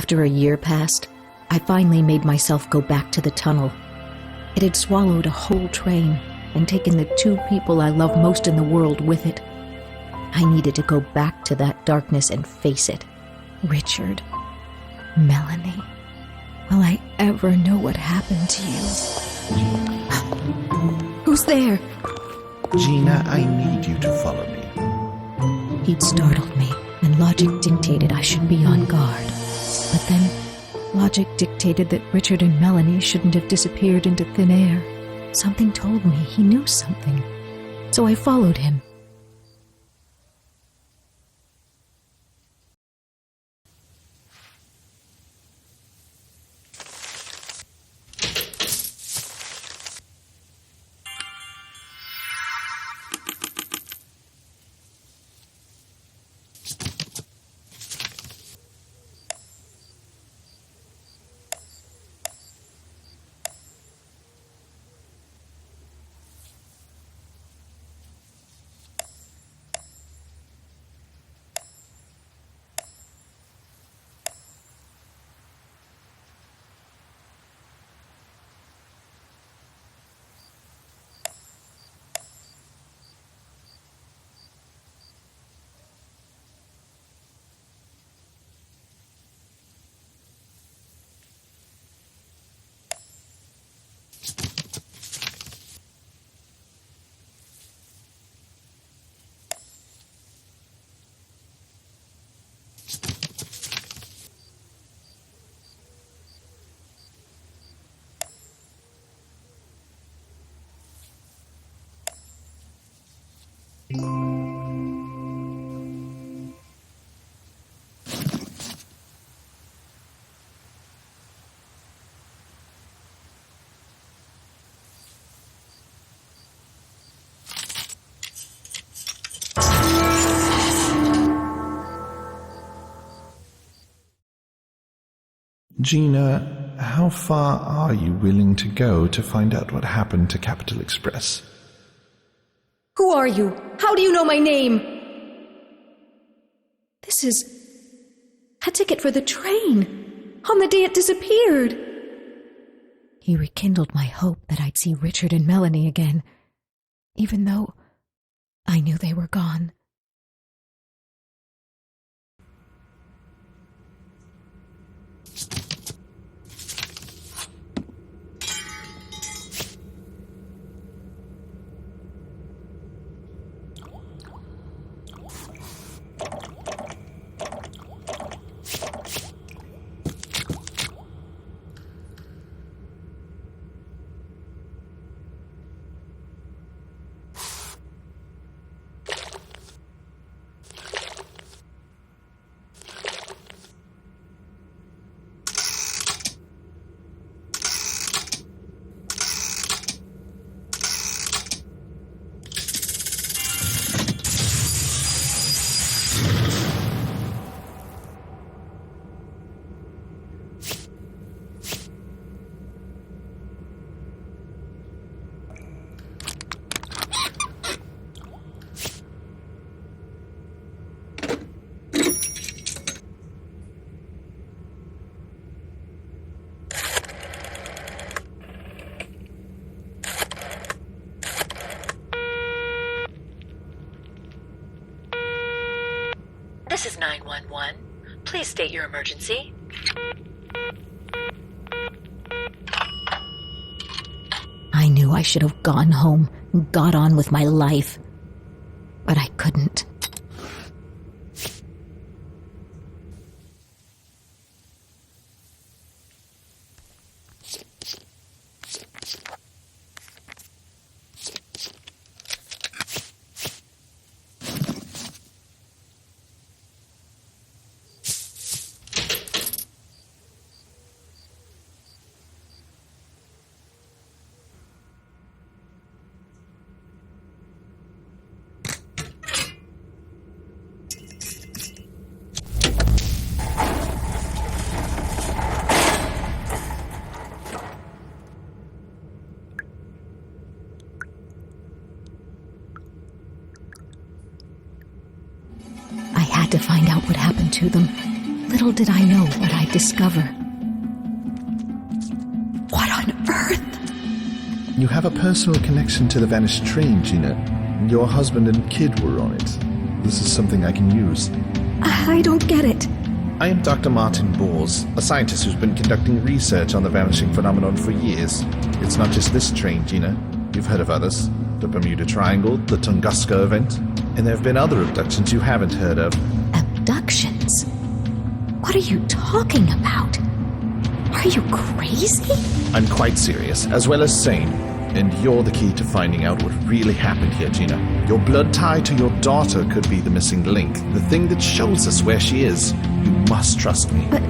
After a year passed, I finally made myself go back to the tunnel. It had swallowed a whole train and taken the two people I love most in the world with it. I needed to go back to that darkness and face it. Richard, Melanie, will I ever know what happened to you? Who's there? Gina, I need you to follow me. He'd startled me, and logic dictated I should be on guard. But then, logic dictated that Richard and Melanie shouldn't have disappeared into thin air. Something told me he knew something, so I followed him. Gina, how far are you willing to go to find out what happened to Capital Express? Who are you? How do you know my name? This is a ticket for the train on the day it disappeared. He rekindled my hope that I'd see Richard and Melanie again, even though I knew they were gone. This is 911. Please state your emergency. I knew I should have gone home and got on with my life, but I couldn't. I had to find out what happened to them. Little did I know what I'd discover. What on earth? You have a personal connection to the vanished train, Gina. Your husband and kid were on it. This is something I can use. I don't get it. I am Dr. Martin Bors, a scientist who's been conducting research on the vanishing phenomenon for years. It's not just this train, Gina. You've heard of others. The Bermuda Triangle, the Tunguska event, and there have been other abductions you haven't heard of. Abductions? What are you talking about? Are you crazy? I'm quite serious, as well as sane. And you're the key to finding out what really happened here, Gina. Your blood tie to your daughter could be the missing link, the thing that shows us where she is. You must trust me. But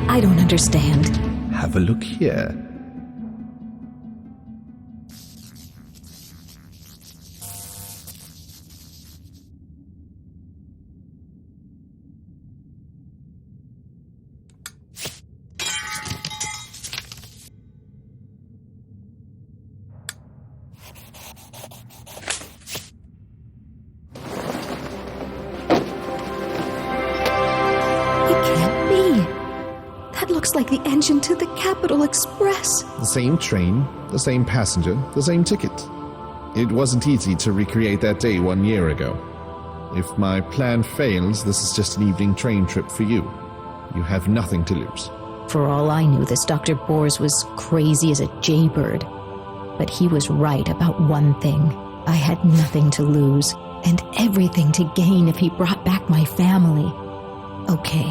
I don't understand. Have a look here. Like the engine to the Capital Express. The same train, the same passenger, the same ticket. It wasn't easy to recreate that day 1 year ago. If my plan fails, this is just an evening train trip for you. You have nothing to lose. For all I knew, this Dr. Bors was crazy as a jaybird. But he was right about one thing. I had nothing to lose, and everything to gain if he brought back my family. Okay,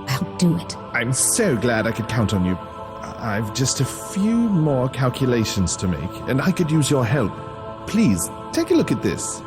I'll do it. I'm so glad I could count on you. I've just a few more calculations to make, and I could use your help. Please, take a look at this.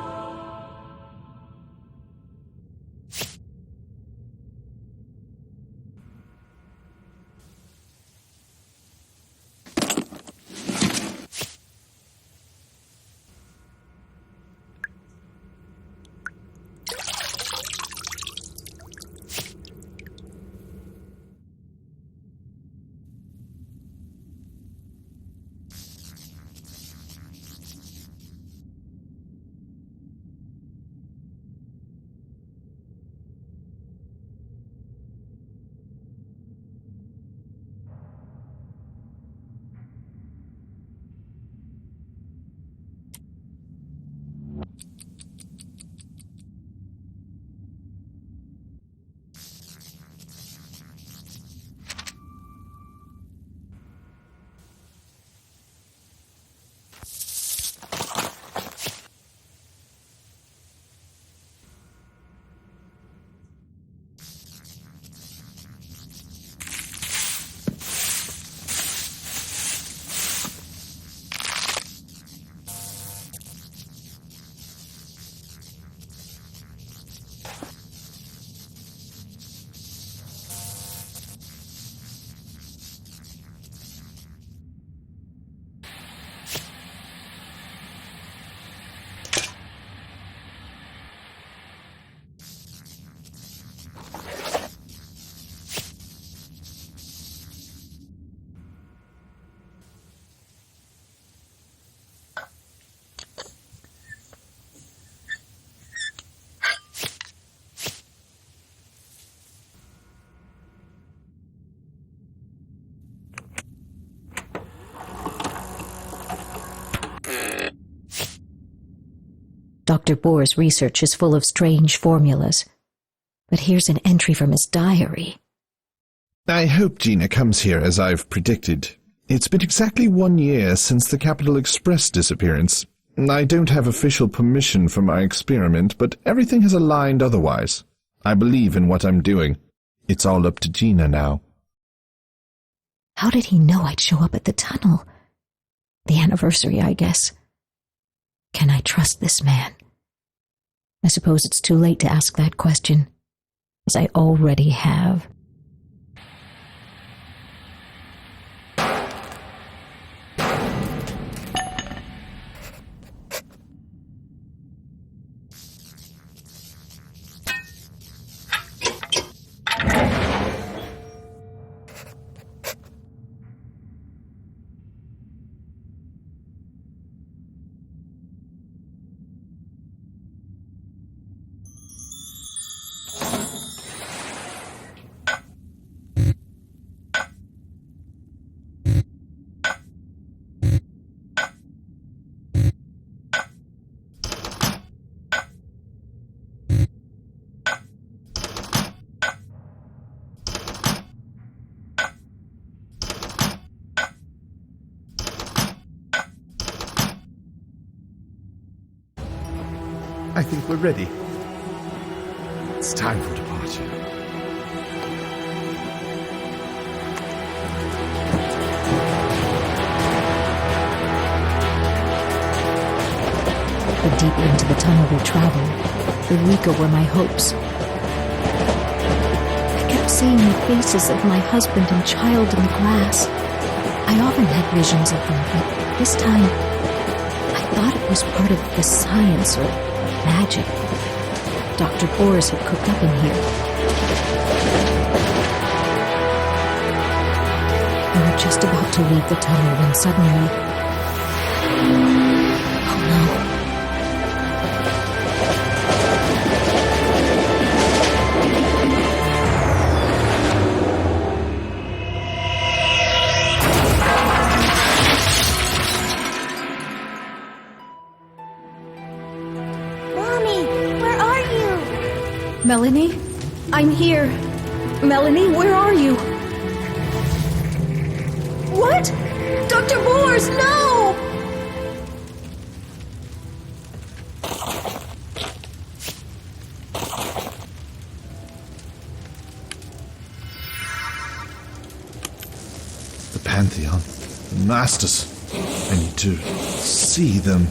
Dr. Bors' research is full of strange formulas. But here's an entry from his diary. I hope Gina comes here as I've predicted. It's been exactly 1 year since the Capital Express disappearance. I don't have official permission for my experiment, but everything has aligned otherwise. I believe in what I'm doing. It's all up to Gina now. How did he know I'd show up at the tunnel? The anniversary, I guess. Can I trust this man? I suppose it's too late to ask that question, as I already have. I think we're ready. It's time for departure. The deeper into the tunnel we traveled, the weaker were my hopes. I kept seeing the faces of my husband and child in the glass. I often had visions of them, but this time, I thought it was part of the science or magic Dr. Boris had cooked up in here. We were just about to leave the tunnel when suddenly... Oh no. Melanie? I'm here. Melanie, where are you? What? Dr. Boers, no! The Pantheon. The Masters. I need to see them.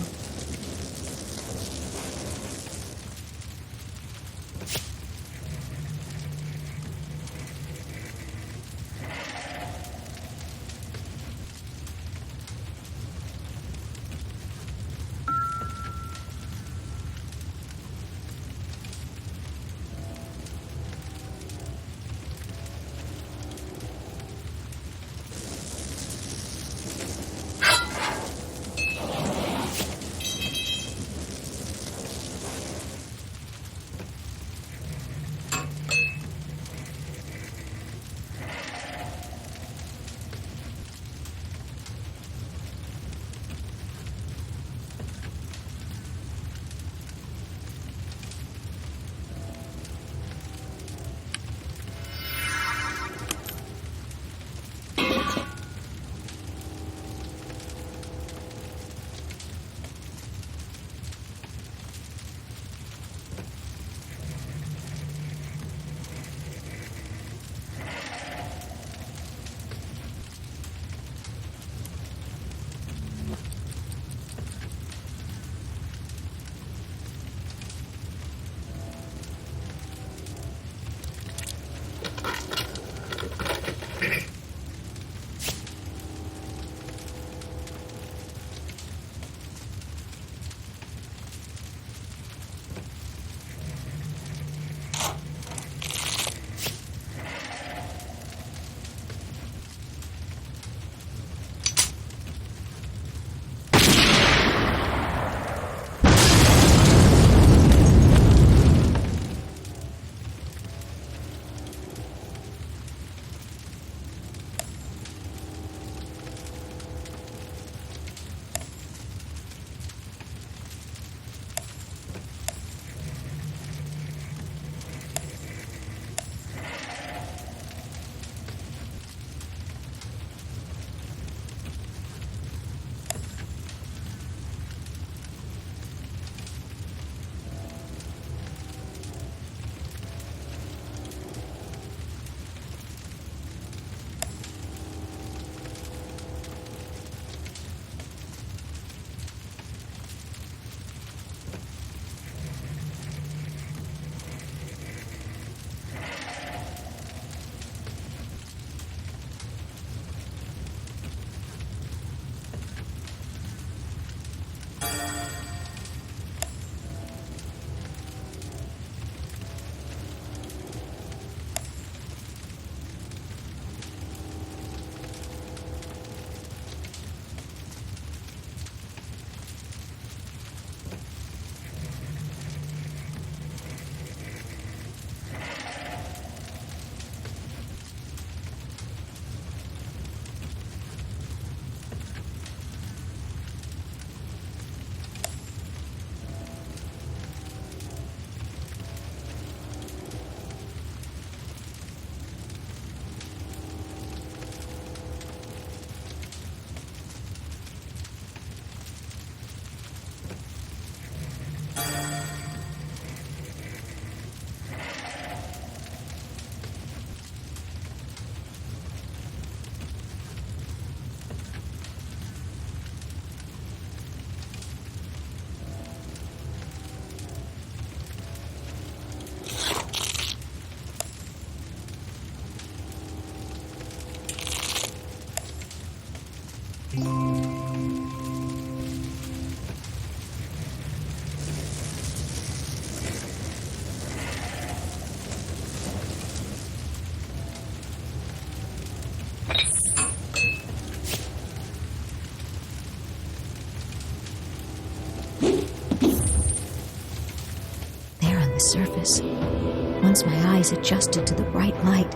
darkness. Once my eyes adjusted to the bright light,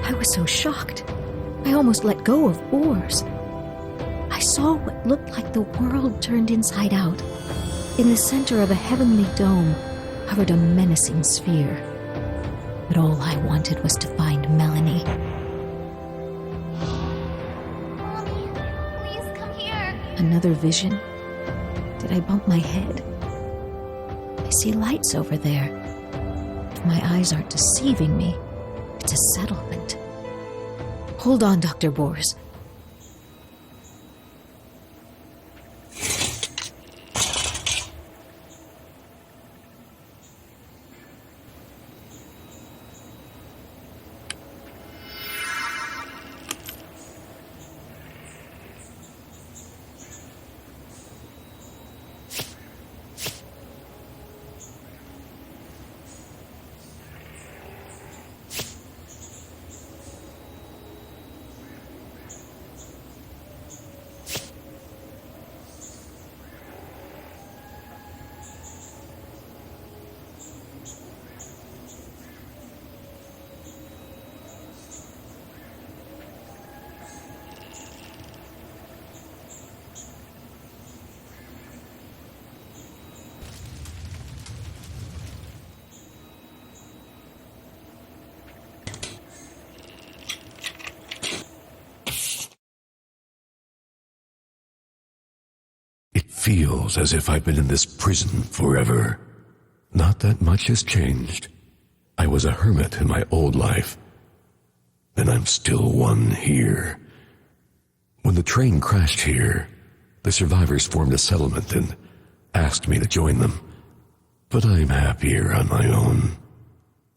I was so shocked, I almost let go of oars. I saw what looked like the world turned inside out. In the center of a heavenly dome hovered a menacing sphere. But all I wanted was to find Melanie. Mommy, please come here. Another vision? Did I bump my head? I see lights over there. If my eyes aren't deceiving me, it's a settlement. Hold on, Dr. Bors. It feels as if I've been in this prison forever. Not that much has changed. I was a hermit in my old life, and I'm still one here. When the train crashed here, the survivors formed a settlement and asked me to join them. But I'm happier on my own.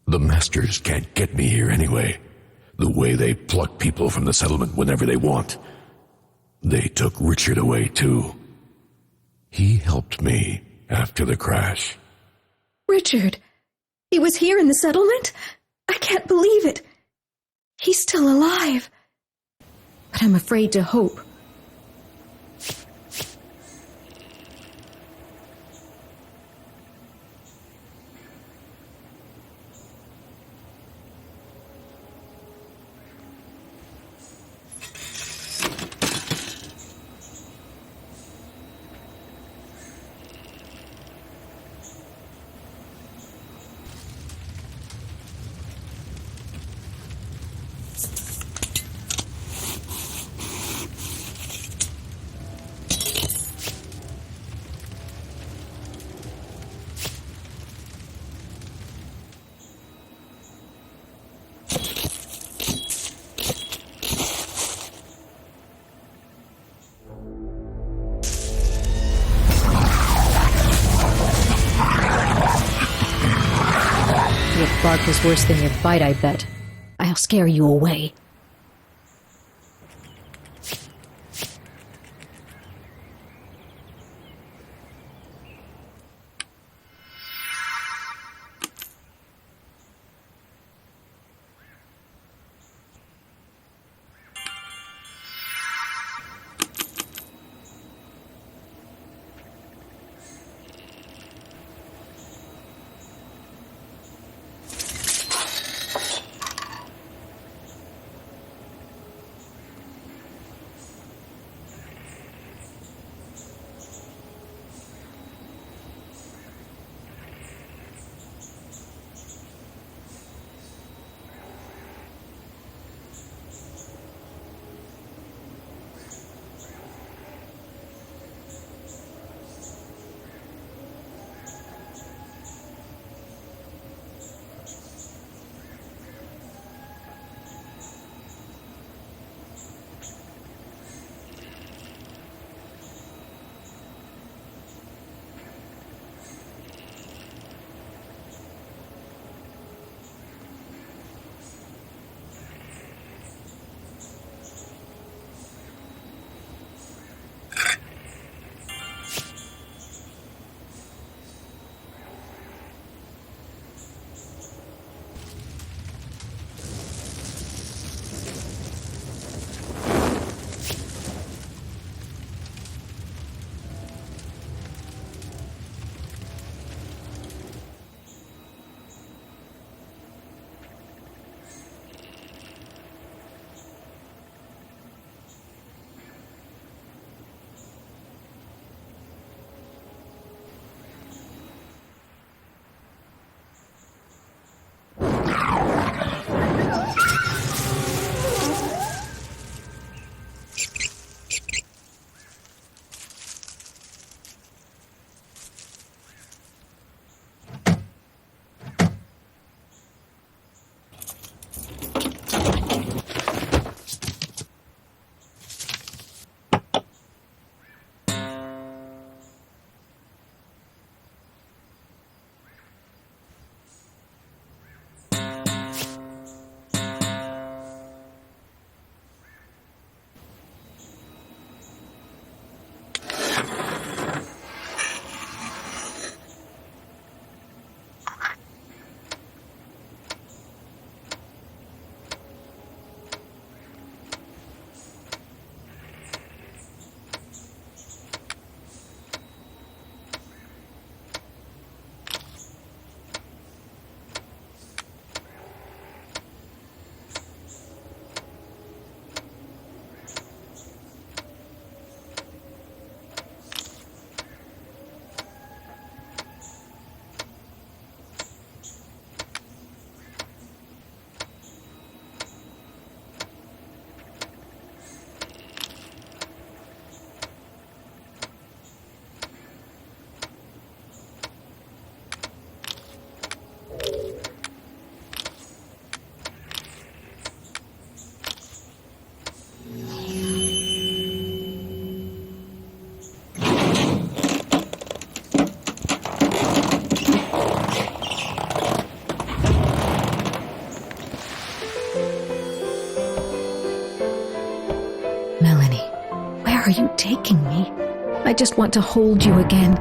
The masters can't get me here anyway, the way they pluck people from the settlement whenever they want. They took Richard away too. He helped me after the crash. Richard! He was here in the settlement? I can't believe it. He's still alive. But I'm afraid to hope. Your bark is worse than your bite, I bet. I'll scare you away. Melanie, where are you taking me? I just want to hold you again,